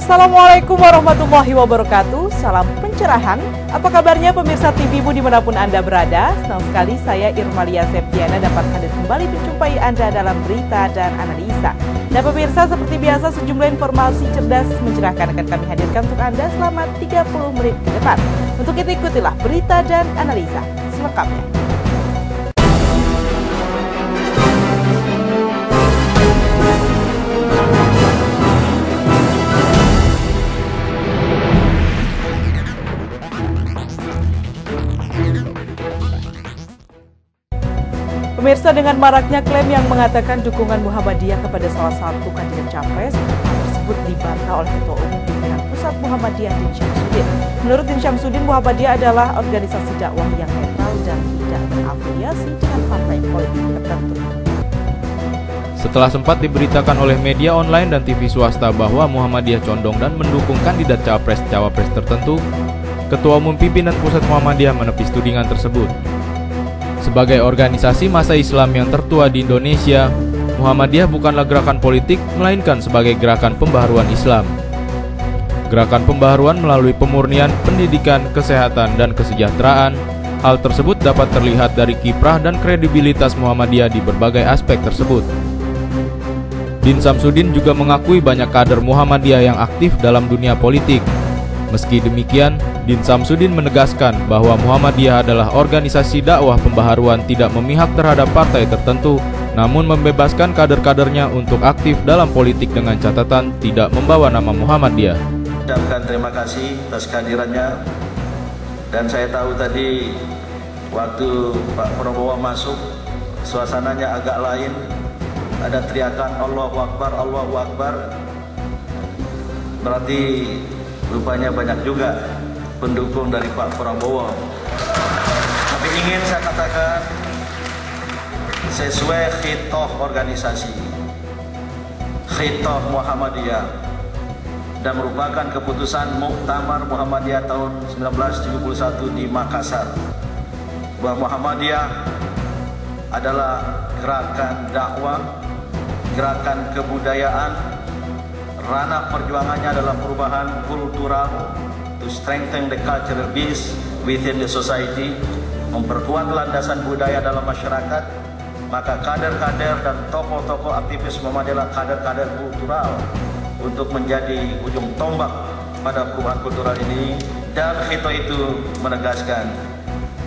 Assalamualaikum warahmatullahi wabarakatuh. Salam pencerahan. Apa kabarnya pemirsa TVmu dimanapun Anda berada? Senang sekali saya Irmalia Septiana dapat hadir kembali menjumpai Anda dalam berita dan analisa. Nah pemirsa, seperti biasa sejumlah informasi cerdas mencerahkan akan kami hadirkan untuk Anda selama 30 menit ke depan. Untuk itu ikutilah berita dan analisa selengkapnya. Pemirsa, dengan maraknya klaim yang mengatakan dukungan Muhammadiyah kepada salah satu kandidat capres, hal tersebut dibantah oleh Ketua Umum Pimpinan Pusat Muhammadiyah Din Syamsuddin. Menurut Din Syamsuddin, Muhammadiyah adalah organisasi dakwah yang netral dan tidak berafiliasi dengan partai politik tertentu. Setelah sempat diberitakan oleh media online dan TV swasta bahwa Muhammadiyah condong dan mendukung kandidat capres-cawapres tertentu, Ketua Umum Pimpinan Pusat Muhammadiyah menepis tudingan tersebut. Sebagai organisasi massa Islam yang tertua di Indonesia, Muhammadiyah bukanlah gerakan politik, melainkan sebagai gerakan pembaharuan Islam. Gerakan pembaharuan melalui pemurnian, pendidikan, kesehatan, dan kesejahteraan. Hal tersebut dapat terlihat dari kiprah dan kredibilitas Muhammadiyah di berbagai aspek tersebut. Din Syamsuddin juga mengakui banyak kader Muhammadiyah yang aktif dalam dunia politik. Meski demikian, Din Syamsuddin menegaskan bahwa Muhammadiyah adalah organisasi dakwah pembaharuan tidak memihak terhadap partai tertentu, namun membebaskan kader-kadernya untuk aktif dalam politik dengan catatan tidak membawa nama Muhammadiyah. Ucapkan terima kasih atas kehadirannya, dan saya tahu tadi waktu Pak Prabowo masuk, suasananya agak lain, ada teriakan Allahu Akbar, Allahu Akbar, berarti rupanya banyak juga pendukung dari Pak Prabowo. Tapi ingin saya katakan, sesuai khitoh organisasi, khitoh Muhammadiyah, dan merupakan keputusan Muktamar Muhammadiyah tahun 1971 di Makassar, bahwa Muhammadiyah adalah gerakan dakwah, gerakan kebudayaan. Ranah perjuangannya adalah perubahan kultural, to strengthen the cultural base within the society, memperkuat landasan budaya dalam masyarakat. Maka kader-kader dan tokoh-tokoh aktivis Muhammadiyah adalah kader-kader kultural untuk menjadi ujung tombak pada perubahan kultural ini. Dan khitoh itu menegaskan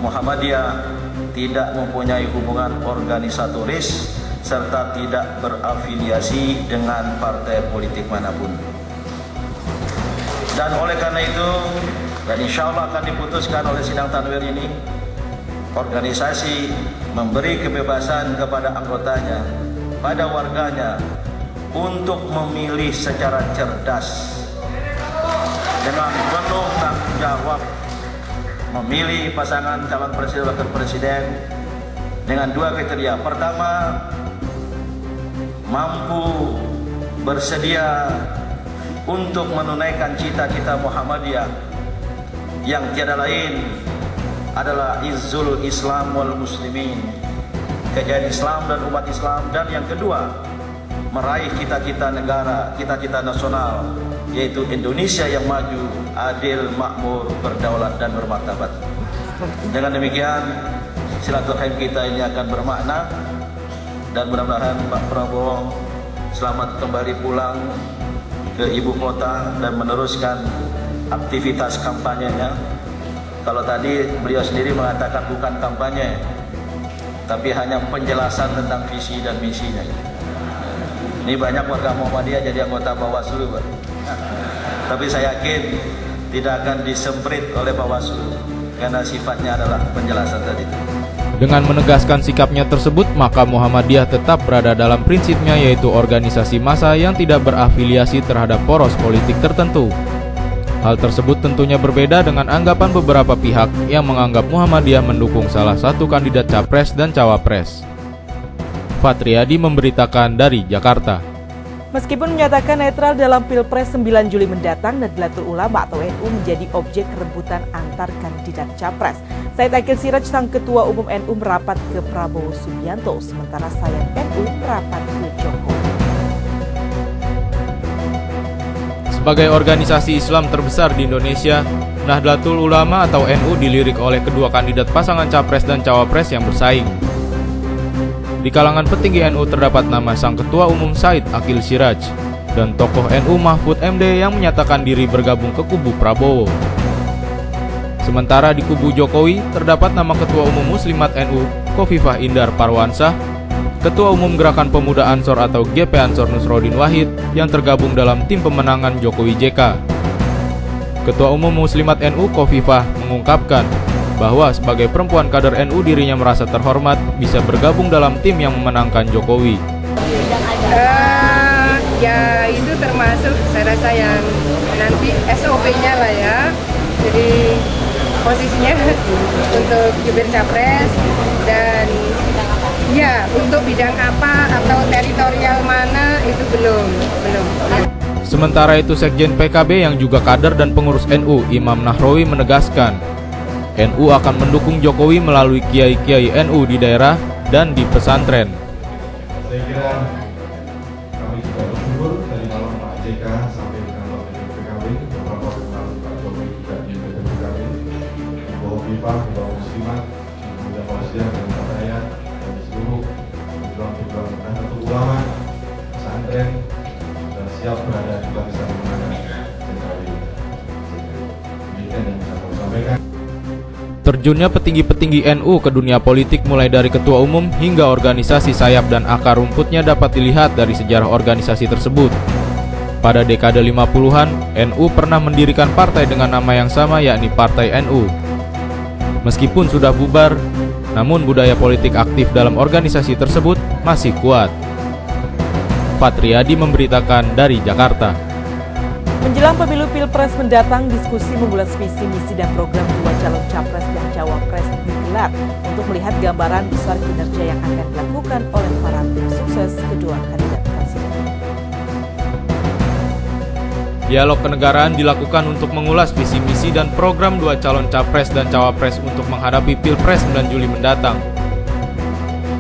Muhammadiyah tidak mempunyai hubungan organisatoris serta tidak berafiliasi dengan partai politik manapun. Dan oleh karena itu, dan insya Allah akan diputuskan oleh sidang tanwir ini, organisasi memberi kebebasan kepada anggotanya, pada warganya, untuk memilih secara cerdas, dengan penuh tanggung jawab, memilih pasangan calon presiden dan wakil presiden dengan dua kriteria. Pertama, mampu bersedia untuk menunaikan cita-cita Muhammadiyah yang tiada lain adalah izzul Islam wal muslimin, kejayaan Islam dan umat Islam. Dan yang kedua, meraih cita-cita negara, cita-cita nasional, yaitu Indonesia yang maju, adil, makmur, berdaulat dan bermartabat. Dengan demikian, silaturahim kita ini akan bermakna, dan mudah-mudahan Pak Prabowo selamat kembali pulang ke ibu kota dan meneruskan aktivitas kampanyenya. Kalau tadi beliau sendiri mengatakan bukan kampanye, tapi hanya penjelasan tentang visi dan misinya. Ini banyak warga Muhammadiyah jadi anggota Bawaslu, Pak. Tapi saya yakin tidak akan disemprit oleh Bawaslu karena sifatnya adalah penjelasan tadi. Dengan menegaskan sikapnya tersebut, maka Muhammadiyah tetap berada dalam prinsipnya, yaitu organisasi massa yang tidak berafiliasi terhadap poros politik tertentu. Hal tersebut tentunya berbeda dengan anggapan beberapa pihak yang menganggap Muhammadiyah mendukung salah satu kandidat capres dan cawapres. Fatriadi memberitakan dari Jakarta. Meskipun menyatakan netral dalam Pilpres 9 Juli mendatang, Nahdlatul Ulama atau NU menjadi objek rebutan antar kandidat capres. Said Akil Siraj, sang Ketua Umum NU, merapat ke Prabowo Subianto, sementara Sayap NU merapat ke Jokowi. Sebagai organisasi Islam terbesar di Indonesia, Nahdlatul Ulama atau NU dilirik oleh kedua kandidat pasangan capres dan cawapres yang bersaing. Di kalangan petinggi NU terdapat nama sang Ketua Umum Said Aqil Siraj dan tokoh NU Mahfud MD yang menyatakan diri bergabung ke kubu Prabowo. Sementara di kubu Jokowi terdapat nama Ketua Umum Muslimat NU Khofifah Indar Parwansah, Ketua Umum Gerakan Pemuda Ansor atau GP Ansor Nusrodin Wahid yang tergabung dalam tim pemenangan Jokowi JK. Ketua Umum Muslimat NU Khofifah mengungkapkan bahwa sebagai perempuan kader NU dirinya merasa terhormat bisa bergabung dalam tim yang memenangkan Jokowi. Ya itu termasuk saya rasa yang nanti SOP-nya lah ya. Jadi posisinya untuk jubir capres dan ya untuk bidang apa atau teritorial mana itu belum. Sementara itu Sekjen PKB yang juga kader dan pengurus NU Imam Nahrawi menegaskan NU akan mendukung Jokowi melalui kiai-kiai NU di daerah dan di pesantren. Saya kira kami juga bersyukur dari malam Pak JK sampai di kantor PKB, beberapa melalui Pak Jokowi juga di PKB, bahwa Khofifah, bahwa Muslimat, Pemuda Palestina dan Fataya dan seluruh program-program Nahdlatul Ulama, pesantren dan siap berada di barisan pemenangan PKB. Demikian yang bisa kami sampaikan. Terjunnya petinggi-petinggi NU ke dunia politik mulai dari ketua umum hingga organisasi sayap dan akar rumputnya dapat dilihat dari sejarah organisasi tersebut. Pada dekade 50-an, NU pernah mendirikan partai dengan nama yang sama yakni Partai NU. Meskipun sudah bubar, namun budaya politik aktif dalam organisasi tersebut masih kuat. Fatriadi memberitakan dari Jakarta. Menjelang pemilu Pilpres mendatang, diskusi mengulas visi, misi, dan program dua calon capres dan cawapres digelar untuk melihat gambaran besar kinerja yang akan dilakukan oleh para tim sukses kedua kandidat presiden. Dialog kenegaraan dilakukan untuk mengulas visi, misi, dan program dua calon capres dan cawapres untuk menghadapi Pilpres 9 Juli mendatang.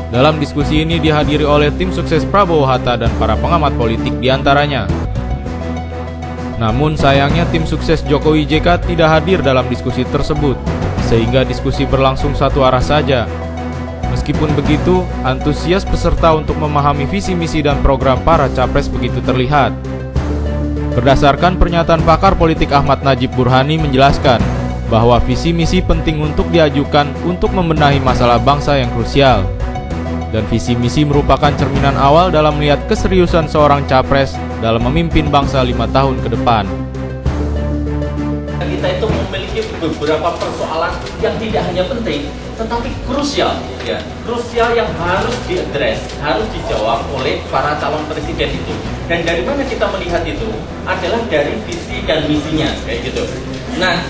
Dalam diskusi ini dihadiri oleh tim sukses Prabowo Hatta dan para pengamat politik diantaranya. Namun sayangnya tim sukses Jokowi JK tidak hadir dalam diskusi tersebut, sehingga diskusi berlangsung satu arah saja. Meskipun begitu, antusias peserta untuk memahami visi misi dan program para capres begitu terlihat. Berdasarkan pernyataan pakar politik Ahmad Najib Burhani menjelaskan bahwa visi misi penting untuk diajukan untuk membenahi masalah bangsa yang krusial. Dan visi misi merupakan cerminan awal dalam melihat keseriusan seorang capres dalam memimpin bangsa 5 tahun ke depan. Kita itu memiliki beberapa persoalan yang tidak hanya penting, tetapi krusial, ya, krusial yang harus diadres, harus dijawab oleh para calon presiden itu. Dan dari mana kita melihat itu adalah dari visi dan misinya, kayak gitu. Nah,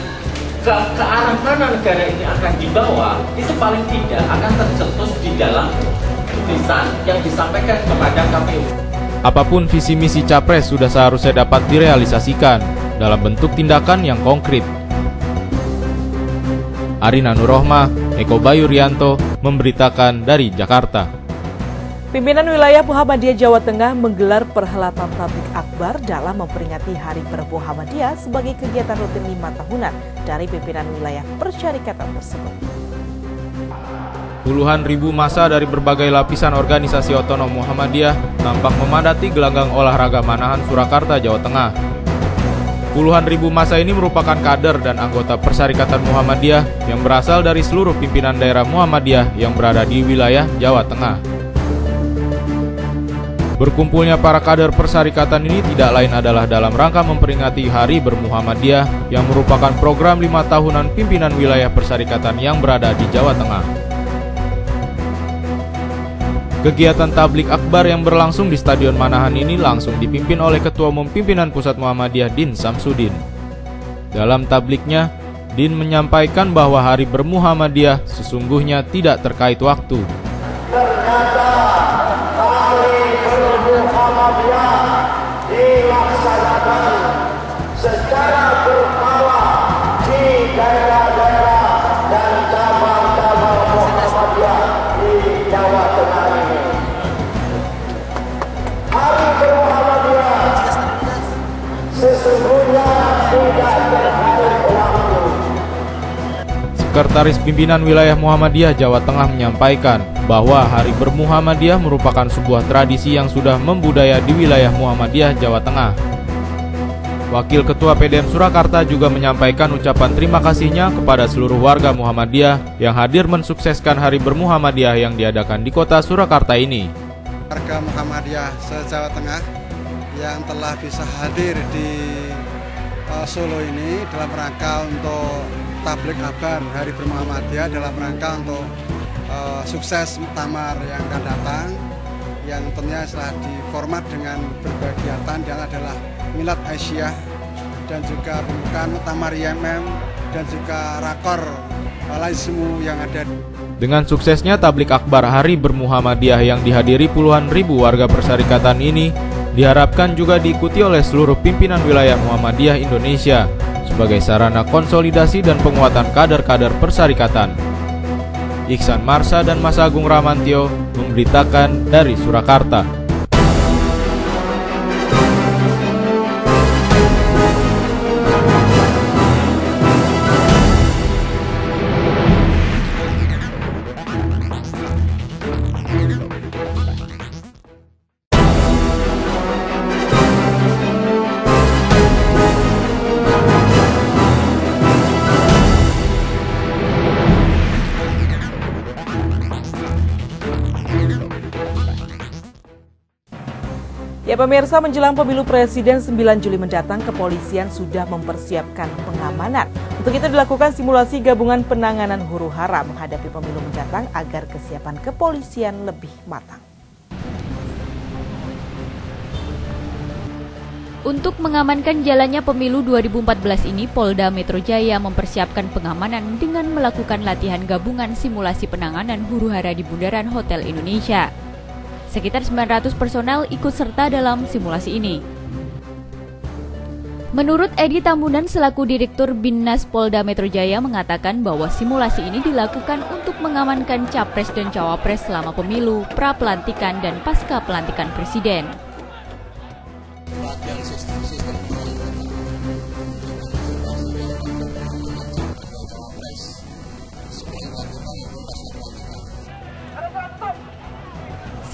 ke arah mana negara ini akan dibawa itu paling tidak akan tercetus di dalam tulisan yang disampaikan kepada KPU. Apapun visi misi capres sudah seharusnya dapat direalisasikan dalam bentuk tindakan yang konkret. Arina Nurrohmah, Eko Bayu Rianto memberitakan dari Jakarta. Pimpinan wilayah Muhammadiyah Jawa Tengah menggelar perhelatan tablik akbar dalam memperingati Hari Bermuhammadiyah sebagai kegiatan rutin 5 tahunan dari pimpinan wilayah persyarikatan tersebut. Puluhan ribu massa dari berbagai lapisan organisasi otonom Muhammadiyah nampak memadati gelanggang olahraga Manahan, Surakarta, Jawa Tengah. Puluhan ribu massa ini merupakan kader dan anggota Persyarikatan Muhammadiyah yang berasal dari seluruh pimpinan daerah Muhammadiyah yang berada di wilayah Jawa Tengah. Berkumpulnya para kader persyarikatan ini tidak lain adalah dalam rangka memperingati Hari Bermuhammadiyah yang merupakan program 5 tahunan pimpinan wilayah persyarikatan yang berada di Jawa Tengah. Kegiatan tablik akbar yang berlangsung di Stadion Manahan ini langsung dipimpin oleh Ketua Umum Pimpinan Pusat Muhammadiyah Din Samsudin. Dalam tabliknya, Din menyampaikan bahwa Hari Bermuhammadiyah sesungguhnya tidak terkait waktu. Ternyata Hari Bermuhammadiyah dilaksanakan secara berkala di daerah-daerah dan cabang-cabang Muhammadiyah di Jawa Tengah ini. Hari Bermuhammadiyah sesungguhnya Sekretaris Pimpinan Wilayah Muhammadiyah Jawa Tengah menyampaikan bahwa Hari Bermuhammadiyah merupakan sebuah tradisi yang sudah membudaya di wilayah Muhammadiyah Jawa Tengah. Wakil Ketua PDM Surakarta juga menyampaikan ucapan terima kasihnya kepada seluruh warga Muhammadiyah yang hadir mensukseskan Hari Bermuhammadiyah yang diadakan di kota Surakarta ini. Warga Muhammadiyah se-Jawa Tengah yang telah bisa hadir di Solo ini dalam rangka untuk tablik kabar Hari Bermuhammadiyah, dalam rangka untuk sukses muktamar yang akan datang, yang tentunya telah diformat dengan berbagai kegiatan, yang adalah Milad Aisyah dan juga pembukaan muktamar IMM dan juga rakor laismu yang ada. Dengan suksesnya tablik akbar Hari Bermuhammadiyah yang dihadiri puluhan ribu warga persyarikatan ini, diharapkan juga diikuti oleh seluruh pimpinan wilayah Muhammadiyah Indonesia sebagai sarana konsolidasi dan penguatan kader-kader persyarikatan. Iksan Marsha dan Mas Agung Ramantio memberitakan dari Surakarta. Ya pemirsa, menjelang pemilu presiden 9 Juli mendatang, kepolisian sudah mempersiapkan pengamanan. Untuk itu dilakukan simulasi gabungan penanganan huru-hara menghadapi pemilu mendatang agar kesiapan kepolisian lebih matang. Untuk mengamankan jalannya pemilu 2014 ini, Polda Metro Jaya mempersiapkan pengamanan dengan melakukan latihan gabungan simulasi penanganan huru-hara di Bundaran Hotel Indonesia. Sekitar 900 personel ikut serta dalam simulasi ini. Menurut Edi Tambunan selaku Direktur Binnas Polda Metro Jaya mengatakan bahwa simulasi ini dilakukan untuk mengamankan Capres dan Cawapres selama pemilu, pra-pelantikan dan pasca pelantikan presiden.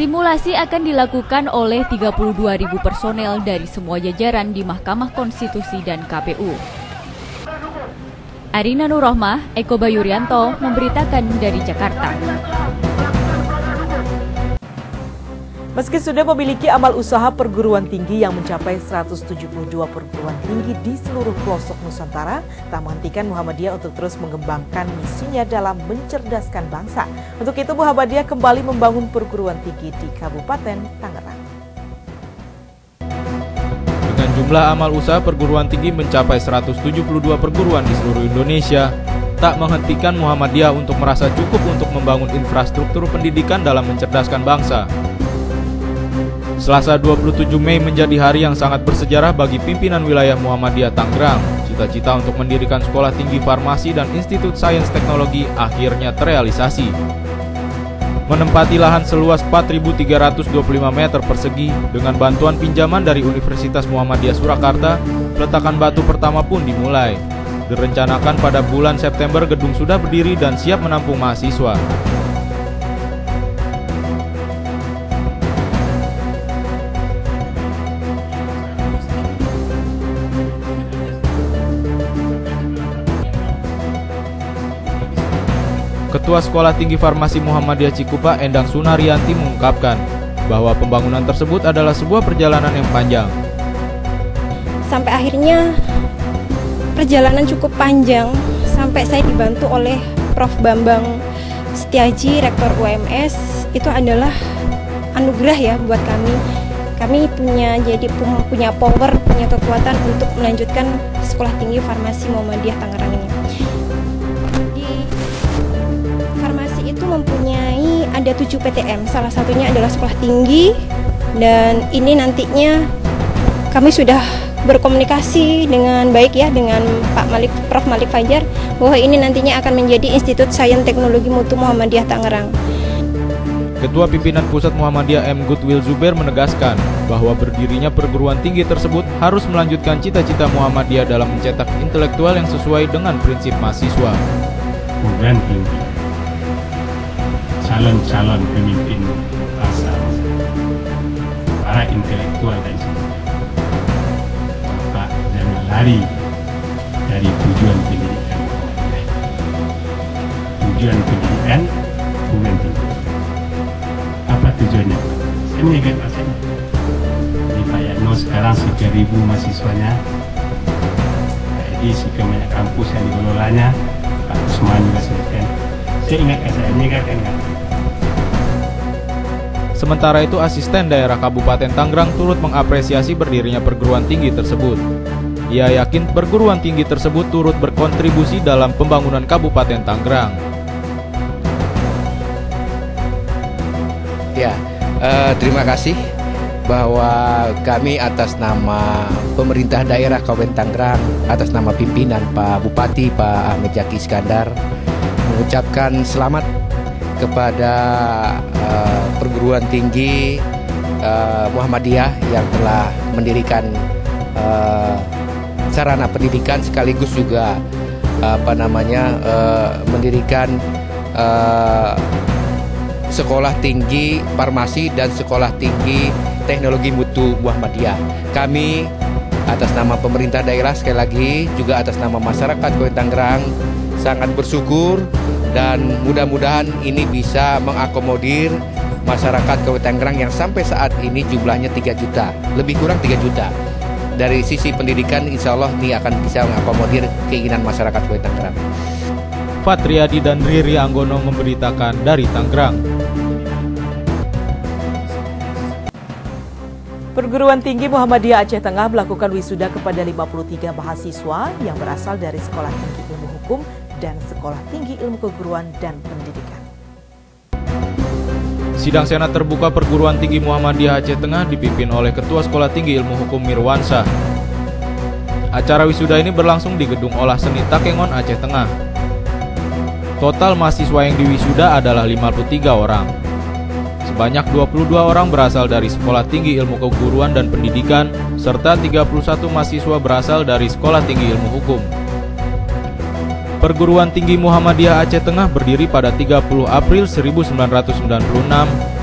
Simulasi akan dilakukan oleh 32.000 personel dari semua jajaran di Mahkamah Konstitusi dan KPU. Arina Nurrohmah, Eko Bayurianto memberitakan dari Jakarta. Meski sudah memiliki amal usaha perguruan tinggi yang mencapai 172 perguruan tinggi di seluruh pelosok Nusantara, tak menghentikan Muhammadiyah untuk terus mengembangkan misinya dalam mencerdaskan bangsa. Untuk itu Muhammadiyah kembali membangun perguruan tinggi di Kabupaten Tangerang. Dengan jumlah amal usaha perguruan tinggi mencapai 172 perguruan di seluruh Indonesia, tak menghentikan Muhammadiyah untuk merasa cukup untuk membangun infrastruktur pendidikan dalam mencerdaskan bangsa. Selasa 27 Mei menjadi hari yang sangat bersejarah bagi pimpinan wilayah Muhammadiyah Tangerang. Cita-cita untuk mendirikan sekolah tinggi farmasi dan Institut Sains Teknologi akhirnya terrealisasi. Menempati lahan seluas 4.325 meter persegi dengan bantuan pinjaman dari Universitas Muhammadiyah Surakarta, peletakan batu pertama pun dimulai. Direncanakan pada bulan September gedung sudah berdiri dan siap menampung mahasiswa. Ketua Sekolah Tinggi Farmasi Muhammadiyah Cikupa, Endang Sunaryanti mengungkapkan bahwa pembangunan tersebut adalah sebuah perjalanan yang panjang. Sampai akhirnya perjalanan cukup panjang, sampai saya dibantu oleh Prof. Bambang Setiaji, Rektor UMS. Itu adalah anugerah ya buat kami. Kami punya power, punya kekuatan untuk melanjutkan Sekolah Tinggi Farmasi Muhammadiyah Tangerang ini. Itu mempunyai ada 7 PTM, salah satunya adalah sekolah tinggi, dan ini nantinya kami sudah berkomunikasi dengan baik ya dengan Prof. Malik Fajar bahwa ini nantinya akan menjadi Institut Sains Teknologi Mutu Muhammadiyah Tangerang. Ketua Pimpinan Pusat Muhammadiyah M. Goodwill Zuber menegaskan bahwa berdirinya perguruan tinggi tersebut harus melanjutkan cita-cita Muhammadiyah dalam mencetak intelektual yang sesuai dengan prinsip mahasiswa. perguruan tinggi, calon-calon pemimpin bangsa, para intelektual dan sebagainya. Bapak jangan lari dari tujuan pendidikan. Tujuan pendidikan perguruan tinggi. Apa tujuannya? Saya menjaga pasien. Di Pak Yatno sekarang 3.000 mahasiswanya. Jadi sekian banyak kampus yang dikelolanya, Pak Usman juga sebutkan. Saya ingatkan, saya mengingatkan. Sementara itu, asisten daerah Kabupaten Tangerang turut mengapresiasi berdirinya perguruan tinggi tersebut. Ia yakin perguruan tinggi tersebut turut berkontribusi dalam pembangunan Kabupaten Tangerang. Ya, terima kasih bahwa kami atas nama pemerintah daerah Kabupaten Tangerang, atas nama pimpinan Pak Bupati Pak Ahmed Zaki Iskandar, mengucapkan selamat kepada perguruan tinggi Muhammadiyah yang telah mendirikan sarana pendidikan sekaligus juga mendirikan sekolah tinggi farmasi dan sekolah tinggi teknologi mutu Muhammadiyah. Kami atas nama pemerintah daerah sekali lagi juga atas nama masyarakat Kabupaten Tangerang sangat bersyukur dan mudah-mudahan ini bisa mengakomodir masyarakat Kabupaten Tangerang yang sampai saat ini jumlahnya 3 juta, lebih kurang 3 juta. Dari sisi pendidikan insya Allah ini akan bisa mengakomodir keinginan masyarakat Kabupaten Tangerang. Fatriadi dan Riri Anggono memberitakan dari Tangerang. Perguruan Tinggi Muhammadiyah Aceh Tengah melakukan wisuda kepada 53 mahasiswa yang berasal dari Sekolah Tinggi Ilmu Hukum dan Sekolah Tinggi Ilmu Keguruan dan Pendidikan. Sidang Senat Terbuka Perguruan Tinggi Muhammadiyah Aceh Tengah dipimpin oleh Ketua Sekolah Tinggi Ilmu Hukum Mirwansyah. Acara wisuda ini berlangsung di Gedung Olah Seni Takengon, Aceh Tengah. Total mahasiswa yang diwisuda adalah 53 orang. Sebanyak 22 orang berasal dari Sekolah Tinggi Ilmu Keguruan dan Pendidikan, serta 31 mahasiswa berasal dari Sekolah Tinggi Ilmu Hukum. Perguruan Tinggi Muhammadiyah Aceh Tengah berdiri pada 30 April 1996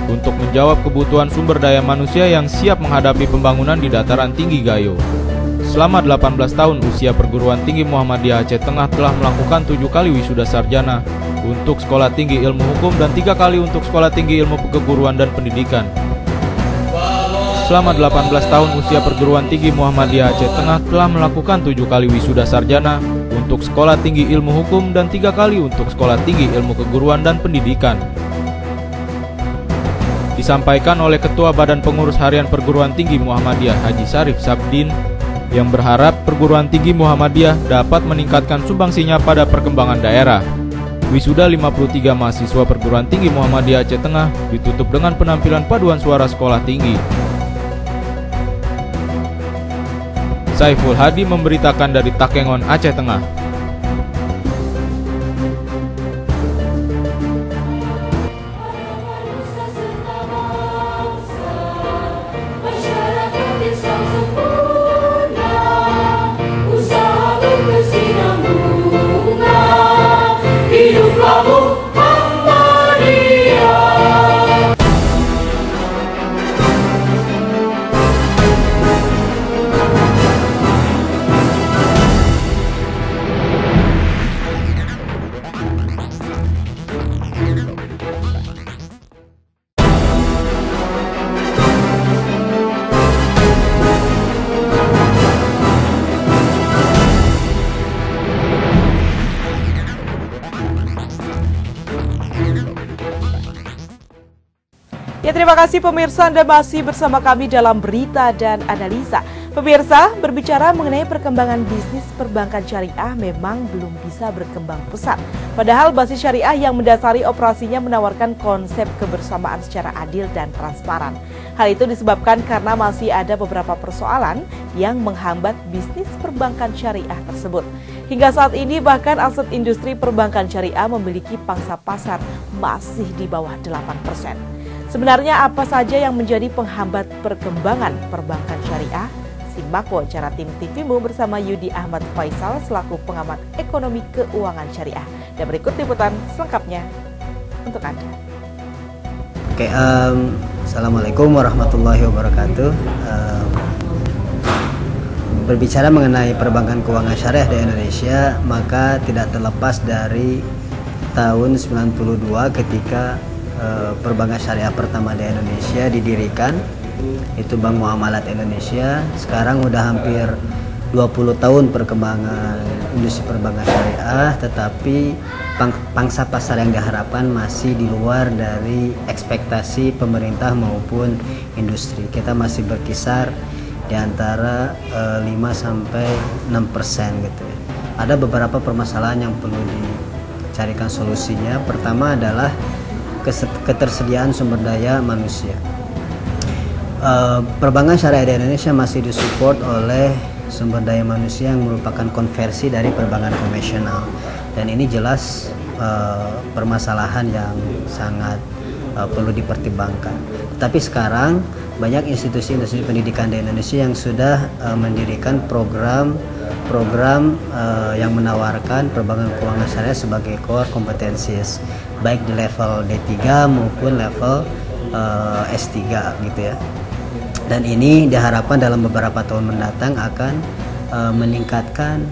untuk menjawab kebutuhan sumber daya manusia yang siap menghadapi pembangunan di dataran tinggi Gayo. Selama 18 tahun usia Perguruan Tinggi Muhammadiyah Aceh Tengah telah melakukan 7 kali wisuda sarjana untuk Sekolah Tinggi Ilmu Hukum dan 3 kali untuk Sekolah Tinggi Ilmu Keguruan dan Pendidikan. Selama 18 tahun usia Perguruan Tinggi Muhammadiyah Aceh Tengah telah melakukan 7 kali wisuda sarjana untuk Sekolah Tinggi Ilmu Hukum dan 3 kali untuk Sekolah Tinggi Ilmu Keguruan dan Pendidikan. Disampaikan oleh Ketua Badan Pengurus Harian Perguruan Tinggi Muhammadiyah Haji Syarif Sabdin yang berharap Perguruan Tinggi Muhammadiyah dapat meningkatkan sumbangsinya pada perkembangan daerah. Wisuda 53 mahasiswa Perguruan Tinggi Muhammadiyah Aceh Tengah ditutup dengan penampilan paduan suara sekolah tinggi. Saiful Hadi memberitakan dari Takengon, Aceh Tengah. Ya, terima kasih pemirsa, Anda masih bersama kami dalam Berita dan Analisa. Pemirsa, berbicara mengenai perkembangan bisnis perbankan syariah memang belum bisa berkembang pesat. Padahal basis syariah yang mendasari operasinya menawarkan konsep kebersamaan secara adil dan transparan. Hal itu disebabkan karena masih ada beberapa persoalan yang menghambat bisnis perbankan syariah tersebut. Hingga saat ini bahkan aset industri perbankan syariah memiliki pangsa pasar masih di bawah 8%. Sebenarnya apa saja yang menjadi penghambat perkembangan perbankan syariah? Simak wawancara tim TVMU bersama Yudi Ahmad Faisal selaku pengamat ekonomi keuangan syariah. Dan berikut liputan selengkapnya untuk Anda. Oke, Assalamualaikum warahmatullahi wabarakatuh. Berbicara mengenai perbankan keuangan syariah di Indonesia, maka tidak terlepas dari tahun 92 ketika perbankan syariah pertama di Indonesia didirikan, itu Bank Muamalat Indonesia. Sekarang udah hampir 20 tahun perkembangan industri perbankan syariah, tetapi pangsa pasar yang diharapkan masih di luar dari ekspektasi pemerintah maupun industri. Kita masih berkisar di antara 5-6% gitu ya. Ada beberapa permasalahan yang perlu dicarikan solusinya. Pertama adalah ketersediaan sumber daya manusia. Perbankan syariah di Indonesia masih disupport oleh sumber daya manusia yang merupakan konversi dari perbankan konvensional, dan ini jelas permasalahan yang sangat perlu dipertimbangkan. Tetapi sekarang banyak institusi-institusi pendidikan di Indonesia yang sudah mendirikan program yang menawarkan perbankan keuangan syariah sebagai core competencies, baik di level D3 maupun level S3 gitu ya. Dan ini diharapkan dalam beberapa tahun mendatang akan meningkatkan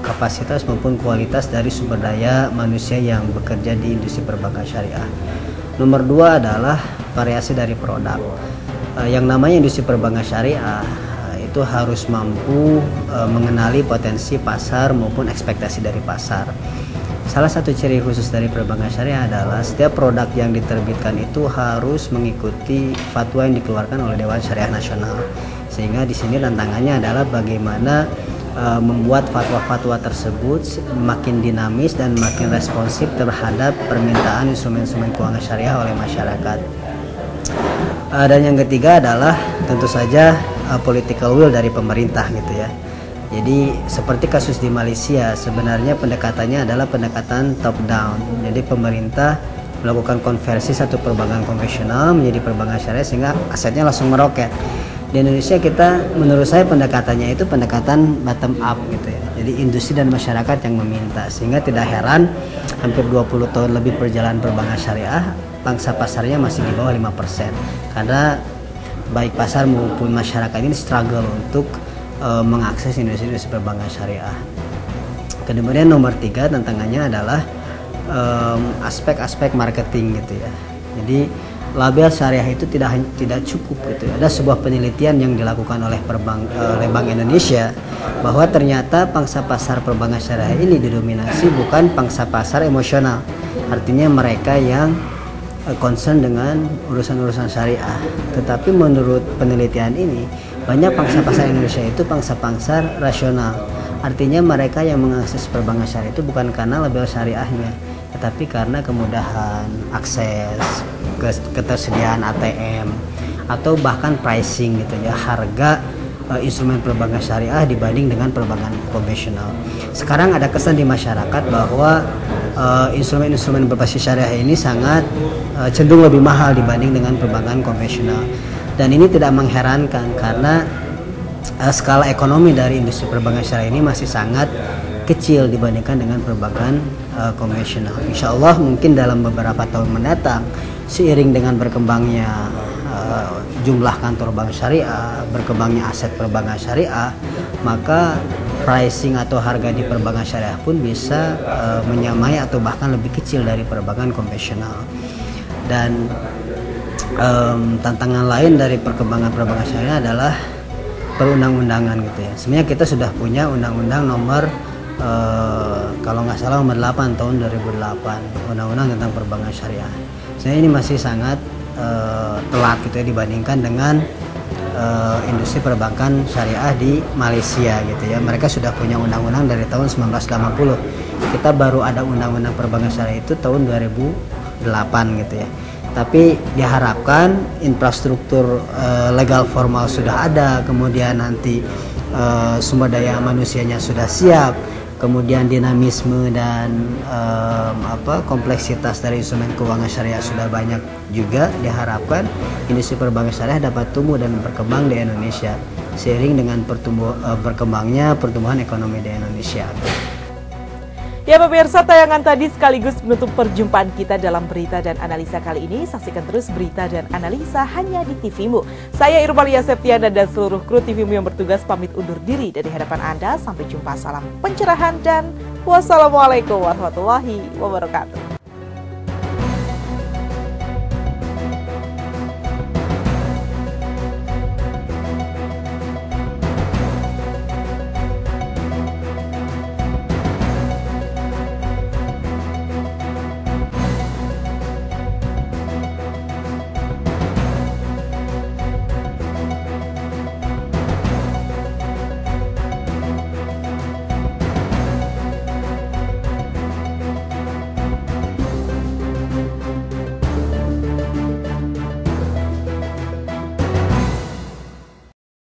kapasitas maupun kualitas dari sumber daya manusia yang bekerja di industri perbankan syariah. Nomor 2 adalah variasi dari produk. Yang namanya industri perbankan syariah itu harus mampu mengenali potensi pasar maupun ekspektasi dari pasar. Salah satu ciri khusus dari perbankan syariah adalah setiap produk yang diterbitkan itu harus mengikuti fatwa yang dikeluarkan oleh Dewan Syariah Nasional. Sehingga di sini tantangannya adalah bagaimana membuat fatwa-fatwa tersebut makin dinamis dan makin responsif terhadap permintaan instrumen-instrumen keuangan syariah oleh masyarakat. Dan yang ketiga adalah tentu saja political will dari pemerintah gitu ya. Jadi seperti kasus di Malaysia, sebenarnya pendekatannya adalah pendekatan top down. Jadi pemerintah melakukan konversi satu perbankan konvensional menjadi perbankan syariah sehingga asetnya langsung meroket. Di Indonesia kita, menurut saya pendekatannya itu pendekatan bottom up gitu ya. Jadi industri dan masyarakat yang meminta, sehingga tidak heran hampir 20 tahun lebih perjalanan perbankan syariah, pangsa pasarnya masih di bawah 5%. Karena baik pasar maupun masyarakat ini struggle untuk mengakses industri perbankan syariah. Kemudian nomor 3 tantangannya adalah aspek-aspek marketing gitu ya. Jadi label syariah itu tidak cukup gitu. Ada sebuah penelitian yang dilakukan oleh Bank Indonesia bahwa ternyata pangsa pasar perbankan syariah ini didominasi bukan pangsa pasar emosional. Artinya mereka yang concern dengan urusan-urusan syariah. Tetapi menurut penelitian ini banyak pangsa pasar Indonesia itu pangsa pasar rasional. Artinya mereka yang mengakses perbankan syariah itu bukan karena label syariahnya, tetapi karena kemudahan akses, ketersediaan ATM, atau bahkan pricing gitu ya, harga instrumen perbankan syariah dibanding dengan perbankan konvensional. Sekarang ada kesan di masyarakat bahwa instrumen-instrumen berbasis syariah ini sangat cenderung lebih mahal dibanding dengan perbankan konvensional. Dan ini tidak mengherankan karena skala ekonomi dari industri perbankan syariah ini masih sangat kecil dibandingkan dengan perbankan konvensional. Insya Allah mungkin dalam beberapa tahun mendatang, seiring dengan berkembangnya jumlah kantor bank syariah, berkembangnya aset perbankan syariah, maka pricing atau harga di perbankan syariah pun bisa menyamai atau bahkan lebih kecil dari perbankan konvensional. Dan tantangan lain dari perkembangan perbankan syariah adalah perundang-undangan gitu ya. Sebenarnya kita sudah punya undang-undang nomor kalau nggak salah nomor 8 tahun 2008, undang-undang tentang perbankan syariah. Sebenarnya ini masih sangat telat gitu ya dibandingkan dengan industri perbankan syariah di Malaysia gitu ya. Mereka sudah punya undang-undang dari tahun 1980. Kita baru ada undang-undang perbankan syariah itu tahun 2008 gitu ya. Tapi diharapkan infrastruktur legal formal sudah ada, kemudian nanti sumber daya manusianya sudah siap, kemudian dinamisme dan kompleksitas dari instrumen keuangan syariah sudah banyak juga. Diharapkan industri perbankan syariah dapat tumbuh dan berkembang di Indonesia seiring dengan berkembangnya pertumbuhan ekonomi di Indonesia. Ya pemirsa, tayangan tadi sekaligus menutup perjumpaan kita dalam berita dan analisa kali ini. Saksikan terus berita dan analisa hanya di TVmu. Saya Irmalia Septiana dan seluruh kru TVmu yang bertugas pamit undur diri dari hadapan Anda. Sampai jumpa, salam pencerahan dan wassalamualaikum warahmatullahi wabarakatuh.